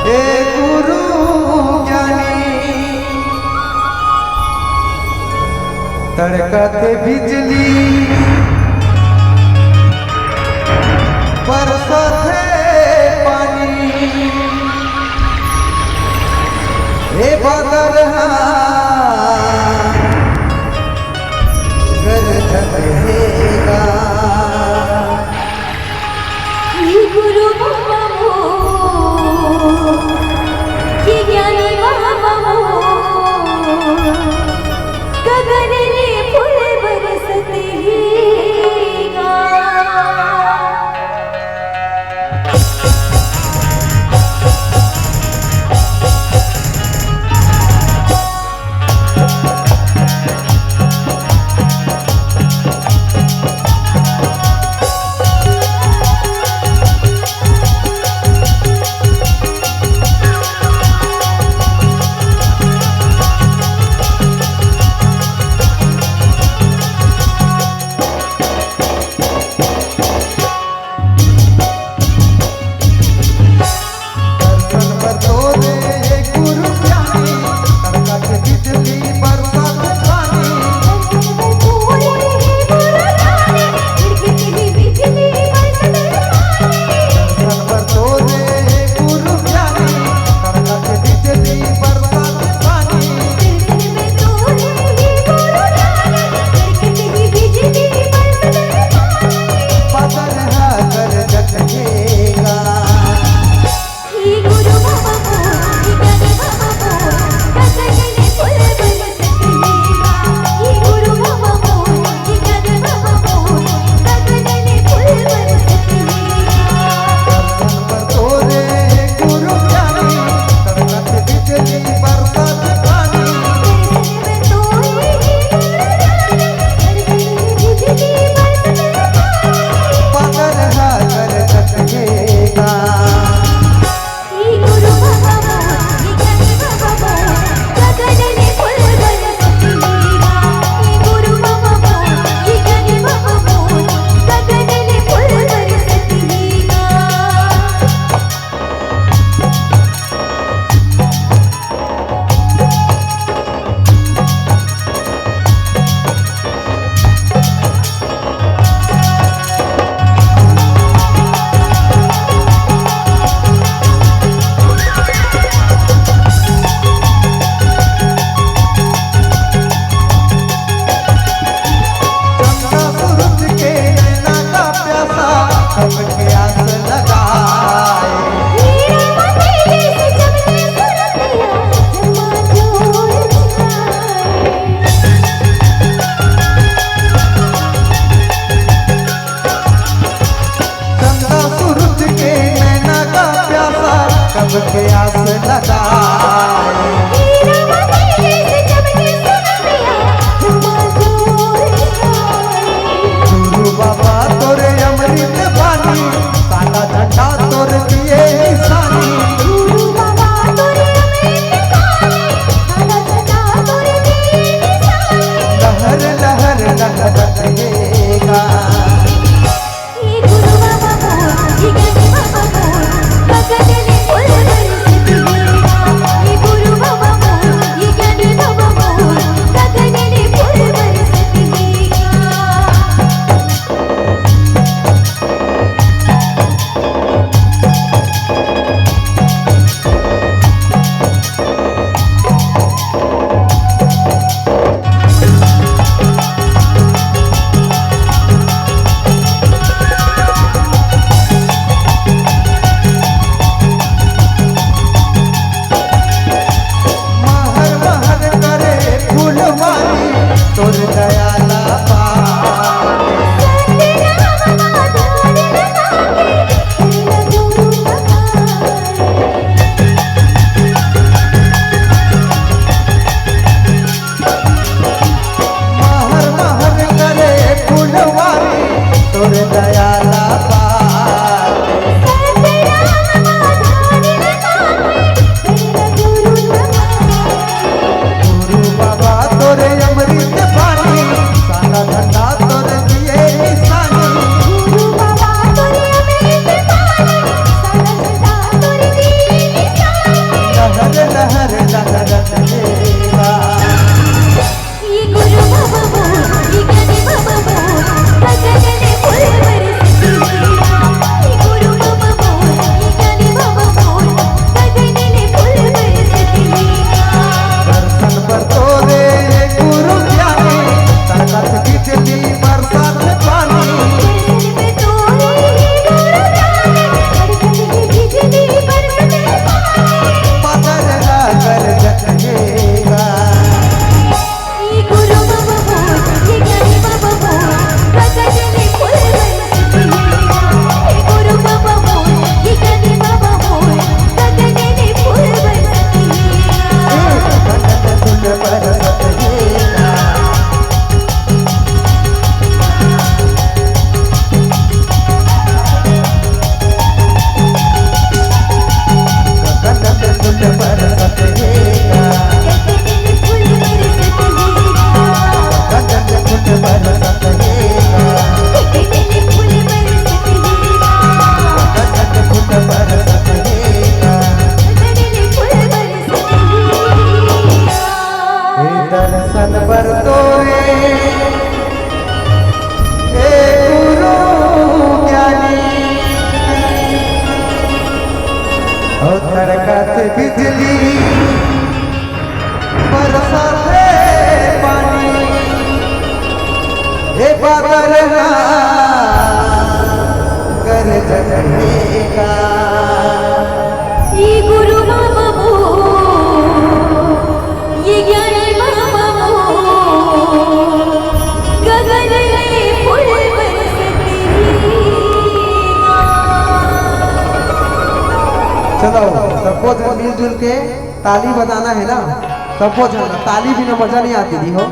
हे गुरु ज्ञानी तड़कते बिजली बरसते पानी हे बदरहा गरजत हेगा गुरु बाबा ये ज्ञानी बाबा गगन ने फूल बरसते हीगा के आस लगाए गुरु बाबा तोरे अमृत बानी काला झंडा तोर दिए निशानी लहर लहर लहरत रहेगा गुरु बाबा और तरकत बिजली बरसाते पानी हे बादल ना कर जगेगा ये गुरु बाबा वो ये ज्ञानी बाबा वो गगन में फूल बरसते चलो सबको मिलजुल के ताली बजाना है ना, सबको जाना, ताली बिना मजा नहीं आती थी हो।